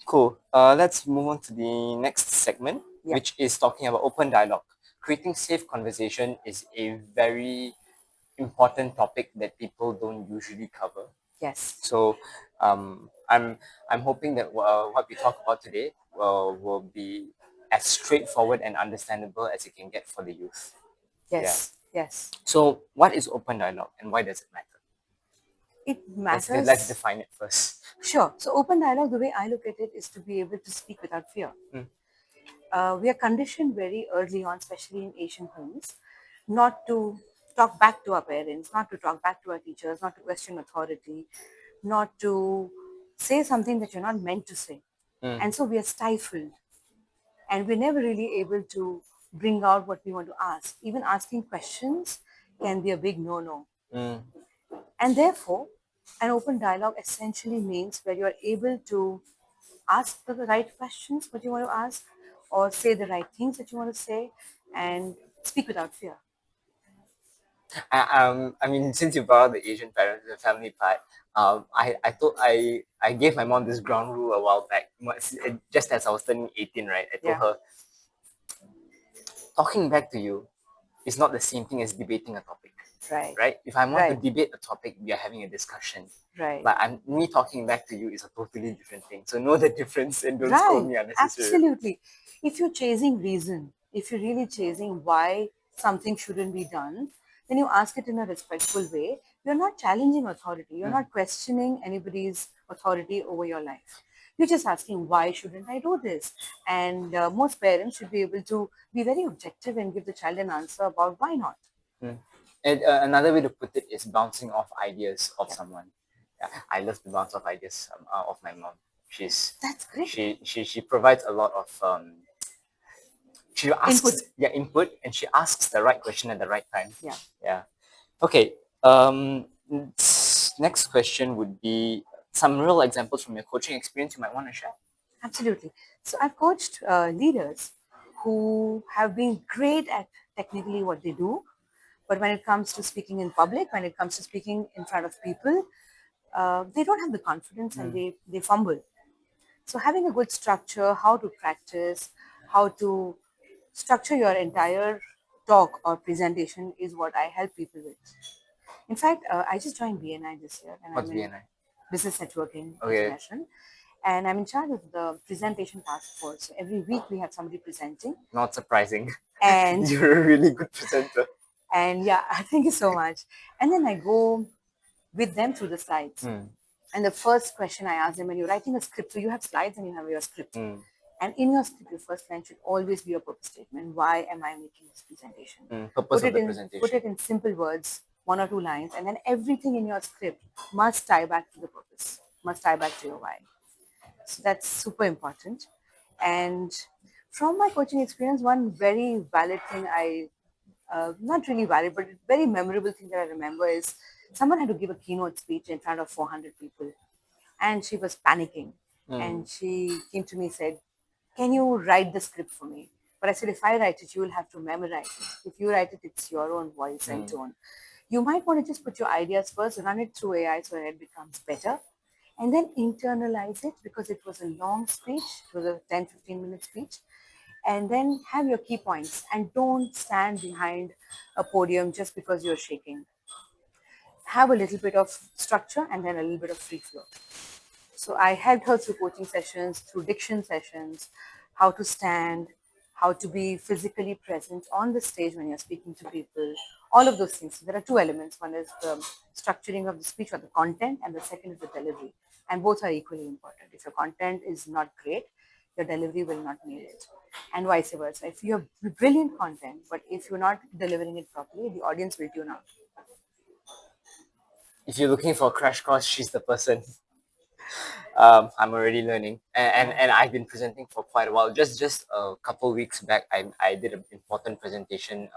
Cool. Let's move on to the next segment, which is talking about open dialogue. Creating safe conversation is a very important topic that people don't usually cover. Yes. So, I'm hoping that what we talk about today will be as straightforward and understandable as it can get for the youth. Yes. Yes. So, what is open dialogue and why does it matter? It Let's matters. define it first. Sure. So, open dialogue, the way I look at it, is to be able to speak without fear. We are conditioned very early on, especially in Asian homes, not to talk back to our parents, not to talk back to our teachers, not to question authority, not to say something that you're not meant to say. And so we are stifled and we're never really able to bring out what we want to ask. Even asking questions can be a big no no. And therefore, an open dialogue essentially means where you're able to ask the right questions, what you want to ask, or say the right things that you want to say, and speak without fear. I mean, since you brought up the Asian parents, the family part, I gave my mom this ground rule a while back. Just as I was turning 18, right? I told Yeah. her, talking back to you is not the same thing as debating a topic, Right. right? If I want to Right. debate a topic, we are having a discussion. Right. But me talking back to you is a totally different thing. So know the difference and don't scold Right. me unnecessarily. Absolutely. If you're chasing reason, if you're really chasing why something shouldn't be done, then you ask it in a respectful way. You're not challenging authority. You're not questioning anybody's authority over your life. You're just asking, why shouldn't I do this? And most parents should be able to be very objective and give the child an answer about why not. And another way to put it is bouncing off ideas of Yeah. someone. Yeah, I love to bounce off ideas of my mom. That's great. She provides a lot of she asks Input. input, and she asks the right question at the right time. Yeah. Yeah. Okay. Next question would be some real examples from your coaching experience you might want to share. Absolutely. So I've coached leaders who have been great at technically what they do, but when it comes to speaking in public, when it comes to speaking in front of people, they don't have the confidence and they fumble. So having a good structure, how to practice, how to structure your entire talk or presentation is what I help people with. In fact, I just joined BNI this year, and What's I'm in BNI? Business Networking Okay. International, and I'm in charge of the presentation task force. So every week we have somebody presenting, Not surprising. and You're a really good presenter. and yeah, thank you so much. And then I go with them through the slides. And the first question I ask them, when you're writing a script, so you have slides and you have your script. And in your script, your first line should always be a purpose statement. Why am I making this presentation? Purpose of the presentation. Put it in simple words, 1 or 2 lines, and then everything in your script must tie back to the purpose, must tie back to your why. So that's super important. And from my coaching experience, one very valid thing not really valid, but very memorable thing that I remember is someone had to give a keynote speech in front of 400 people. And she was panicking. And she came to me and said, can you write the script for me? But I said, if I write it, you will have to memorize it. If you write it, it's your own voice and tone. You might want to just put your ideas first, run it through AI so that it becomes better, and then internalize it because it was a long speech, it was a 10-15 minute speech, and then have your key points and don't stand behind a podium just because you're shaking. Have a little bit of structure and then a little bit of free flow. So I helped her through coaching sessions, through diction sessions, how to stand, how to be physically present on the stage when you're speaking to people, all of those things. So there are two elements. One is the structuring of the speech or the content, and the second is the delivery. And both are equally important. If your content is not great, your delivery will not nail it. And vice versa. If you have brilliant content, but if you're not delivering it properly, the audience will tune out. If you're looking for a crash course, she's the person. I'm already learning, and I've been presenting for quite a while. Just a couple weeks back, I did an important presentation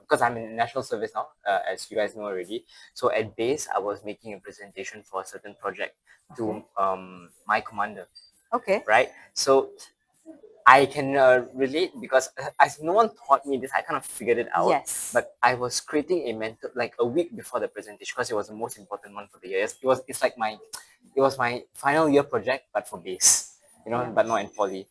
because I'm in national service now, as you guys know already. So at base, I was making a presentation for a certain project to my commander. Okay. Right. So I can relate because as no one taught me this, I kind of figured it out. Yes. But I was creating a mental like a week before the presentation because it was the most important one for the year. It was my final year project, but for base. you know, Yeah. but not in poly.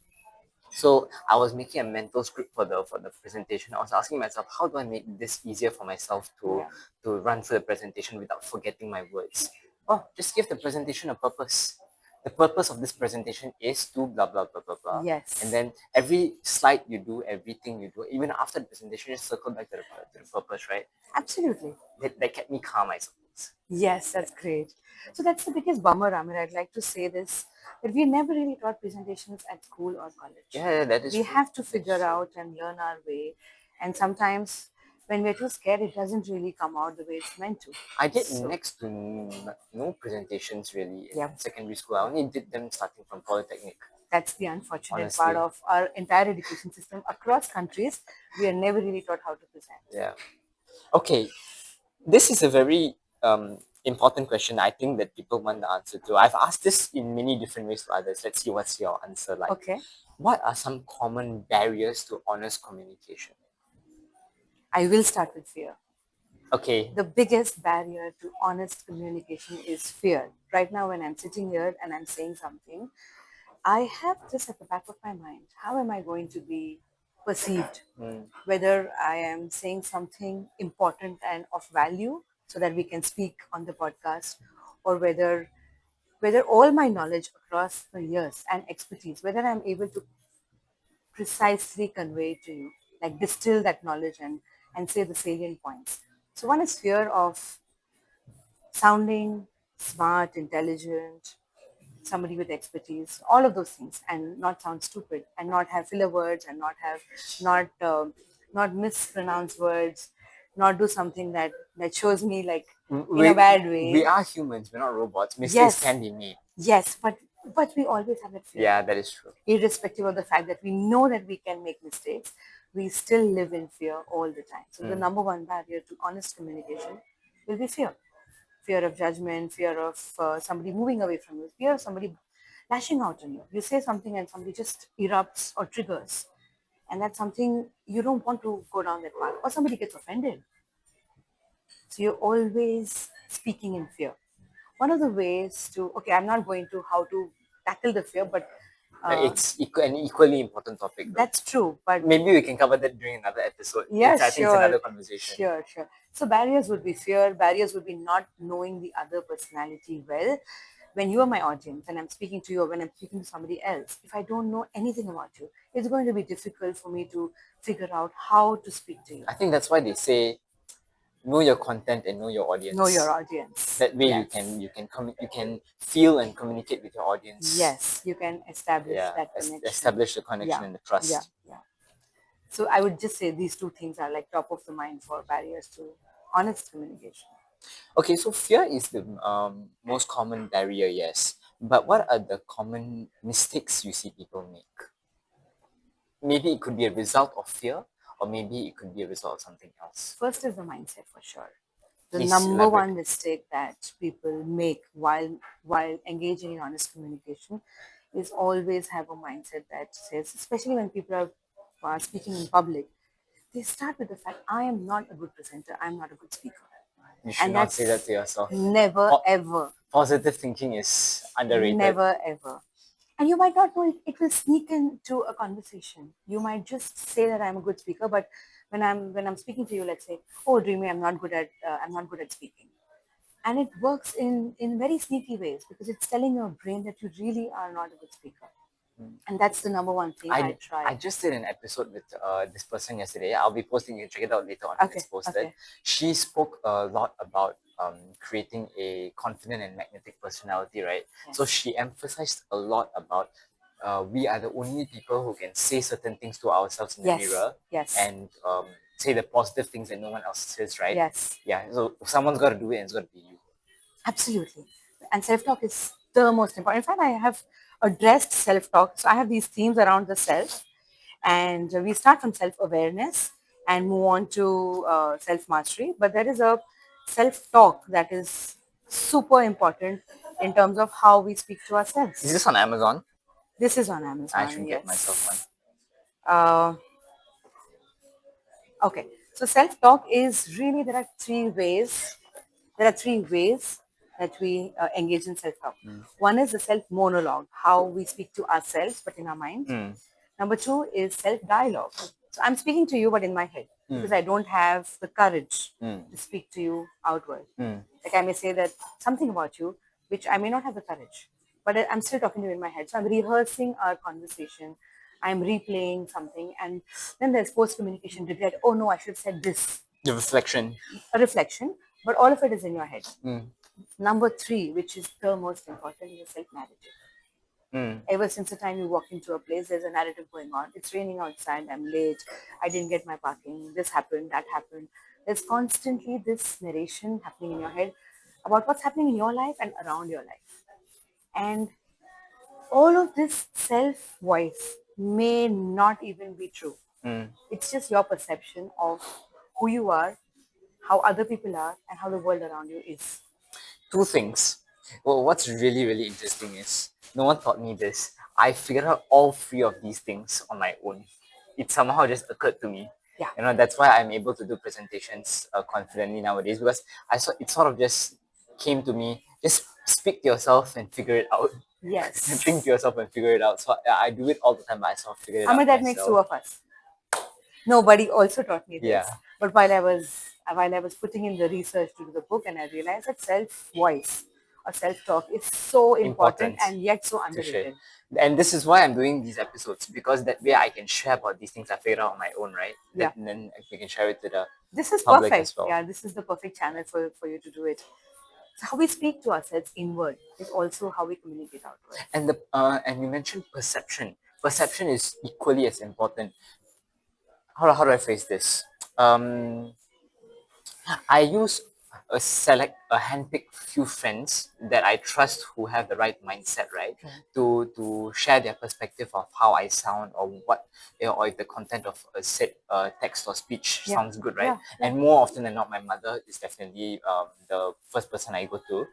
So I was making a mental script for the presentation. I was asking myself, how do I make this easier for myself Yeah. to run through the presentation without forgetting my words? Oh, just give the presentation a purpose. The purpose of this presentation is to blah blah blah blah blah. And Yes. then every slide you do, everything you do, even after the presentation, just circle back to the purpose, right? Absolutely. That kept me calm, I suppose. Yes, that's great. So that's the biggest bummer, Amir. I'd like to say this that we never really taught presentations at school or college. Yeah, that is We true. have to That is figure true. out and learn our way. And sometimes when we're too scared, it doesn't really come out the way it's meant to. I did So, next to no presentations really in yeah, secondary school. I only did them starting from polytechnic, that's the unfortunate part honestly. of our entire education system across countries. We are never really taught how to present. Yeah. Okay, this is a very important question. I think that people want the answer to. I've asked this in many different ways to others. Let's see what's your answer like. Okay, What are some common barriers to honest communication? I will start with fear. Okay. The biggest barrier to honest communication is fear. Right now, when I'm sitting here and I'm saying something, I have this at the back of my mind. How am I going to be perceived? Mm. Whether I am saying something important and of value so that we can speak on the podcast, or whether all my knowledge across the years and expertise, whether I'm able to precisely convey to you, like distill that knowledge and say the salient points. So one is fear of sounding smart, intelligent, somebody with expertise, all of those things, and not sound stupid, and not have filler words, and not mispronounce words, not do something that shows me like in a We bad we way. are humans. We're not robots. Mistakes Yes, can be made. yes, but we always have that fear, Yeah, that is true. irrespective of the fact that we know that we can make mistakes. We still live in fear all the time. So the number one barrier to honest communication will be fear. Fear of judgment, fear of somebody moving away from you, fear of somebody lashing out on you. You say something and somebody just erupts or triggers. And that's something you don't want to go down that path. Or somebody gets offended. So you're always speaking in fear. One of the ways to, okay, I'm not going to how to tackle the fear, but uh, It's an equally important topic, though. that's true. But Maybe we can cover that during another episode. yeah, I think it's sure, another conversation. sure, sure. So barriers would be fear. Barriers would be not knowing the other personality well. When you are my audience and I'm speaking to you, or when I'm speaking to somebody else, if I don't know anything about you, it's going to be difficult for me to figure out how to speak to you. I think that's why they say know your content and know your Know your audience. audience. That way Yes. you can feel and communicate with your audience. Yes, you can establish Yeah, that connection. establish the connection Yeah, and the yeah, trust. yeah. So I would just say these two things are like top of the mind for barriers to honest communication. Okay, so fear is the most common barrier, yes. But what are the common mistakes you see people make? Maybe it could be a result of fear, or maybe it could be a result of something else. First is the mindset for sure. The Please number elaborate. one mistake that people make while engaging in honest communication is always have a mindset that says, especially when people are speaking in public, they start with the fact, I am not a good presenter, I'm not a good speaker. You should And not say that that's to yourself. never ever, Positive thinking is underrated. never ever. And you might not know it, it will sneak into a conversation. You might just say that I'm a good speaker, but when I'm speaking to you, let's say, oh Dreamy, I'm not good at speaking. And it works in very sneaky ways because it's telling your brain that you really are not a good speaker. And that's the number one thing I I try. just did an episode with this person yesterday. I'll be posting it. Check it out later on when Okay, it's posted. okay. She spoke a lot about creating a confident and magnetic personality, right? So Yes. she emphasized a lot about we are the only people who can say certain things to ourselves in the Yes, mirror yes, and say the positive things that no one else says, right? yes. Yeah. So someone's got to do it, and it's got to be you. Absolutely. And self-talk is the most important. In fact, I have addressed self-talk. So I have these themes around the self. And we start from self-awareness and move on to self-mastery. But there is a self-talk that is super important in terms of how we speak to Is ourselves. this on Amazon? This is on I Amazon, should get myself one. yes. Uh, okay, so self-talk is really there are three ways that we engage in self-talk. One is the self-monologue, how we speak to ourselves but in our mind. Number two is self-dialogue. So I'm speaking to you but in my head because I don't have the courage to speak to you outward. Like I may say that something about you which I may not have the courage, but I'm still talking to you in my head. So I'm rehearsing our conversation. I'm replaying something, and then there's post-communication regret. Oh no, I should have said this. The reflection. A reflection, but all of it is in your head. Number three, which is the most important, is self-narrative. Ever since the time you walk into a place, there's a narrative going on. It's raining outside, I'm late, I didn't get my parking, this happened, that happened. There's constantly this narration happening in your head about what's happening in your life and around your life. And all of this self voice may not even be true. It's just your perception of who you are, how other people are, and how the world around you is. Two things. Well, what's really, really interesting is no one taught me this. I figured out all three of these things on my own. It somehow just occurred to me. Yeah. You know, that's why I'm able to do presentations confidently nowadays, because I saw it sort of just came to me. Just speak to yourself and figure it out. Yes. And think to yourself and figure it out. So I do it all the time, but I sort of figured it I mean, out that makes two myself. of us. Nobody also taught me this. Yeah. But while I was putting in the research to do the book, and I realized that self voice or self talk is so important and yet so to share. underrated. And this is why I'm doing these episodes, because that way I can share about these things I figured out on my own, right? Yeah. And then we can share it to the This is public perfect. as well. Yeah, this is the perfect channel for you to do it. So how we speak to ourselves inward is also how we communicate outward. And you mentioned perception. Perception is equally as important. How do I phrase this? I use a handpicked few friends that I trust who have the right mindset, right? To share their perspective of how I sound, or what, or if the content of a said text or speech sounds good, right? And more often than not, my mother is definitely the first person I go to.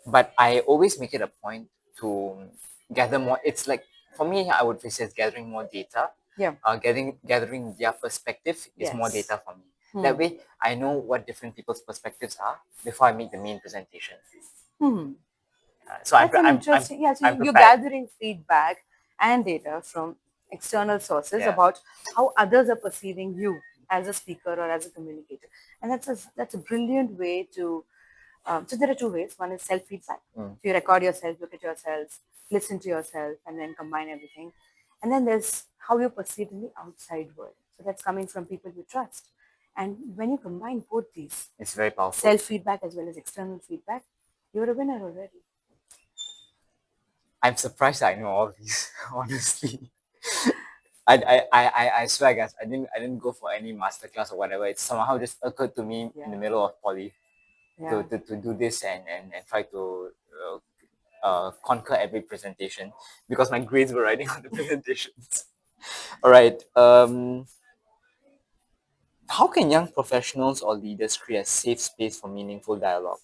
But I always make it a point to gather more. It's like, for me, I would say it's gathering more data. Yeah. Gathering their perspective is more data for me. That way, I know what different people's perspectives are before I make the main presentation. So That's an interesting. Yeah, so I'm you're prepared. gathering feedback and data from external sources about how others are perceiving you as a speaker or as a communicator, and that's a brilliant way to. So there are two ways. One is self feedback. So you record yourself, look at yourself, listen to yourself, and then combine everything. And then there's how you're perceived in the outside world. So that's coming from people you trust. And when you combine both these, It's very powerful. self feedback as well as external feedback, you're a winner already. I'm surprised I know all these, honestly. I swear, guys, I didn't go for any masterclass or whatever. It somehow just occurred to me in the middle of poly to do this and try to conquer every presentation, because my grades were riding on the presentations. All right. How can young professionals or leaders create a safe space for meaningful dialogue?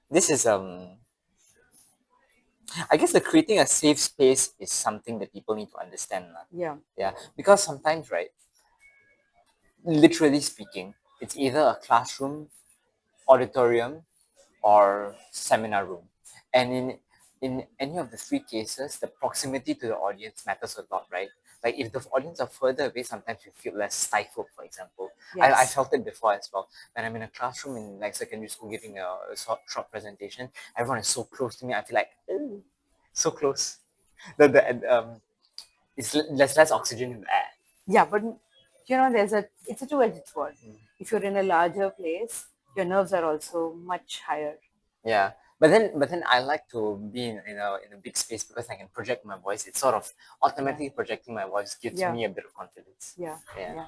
This is I guess the creating a safe space is something that people need to understand. Yeah. Yeah. Because sometimes, right, literally speaking, it's either a classroom, auditorium, or seminar room. And in any of the three cases, the proximity to the audience matters a lot, right? Like if the audience are further away, sometimes you feel less stifled, for example. I felt it before as well. When I'm in a classroom in like secondary school giving a short presentation, everyone is so close to me. I feel like, "Ooh, so close." There's less oxygen in the air. Yeah, but it's a two-edged sword. If you're in a larger place, your nerves are also much higher. Yeah, but then I like to be in a big space because I can project my voice. It's sort of automatically projecting my voice gives me a bit of confidence. Yeah. Yeah. Yeah.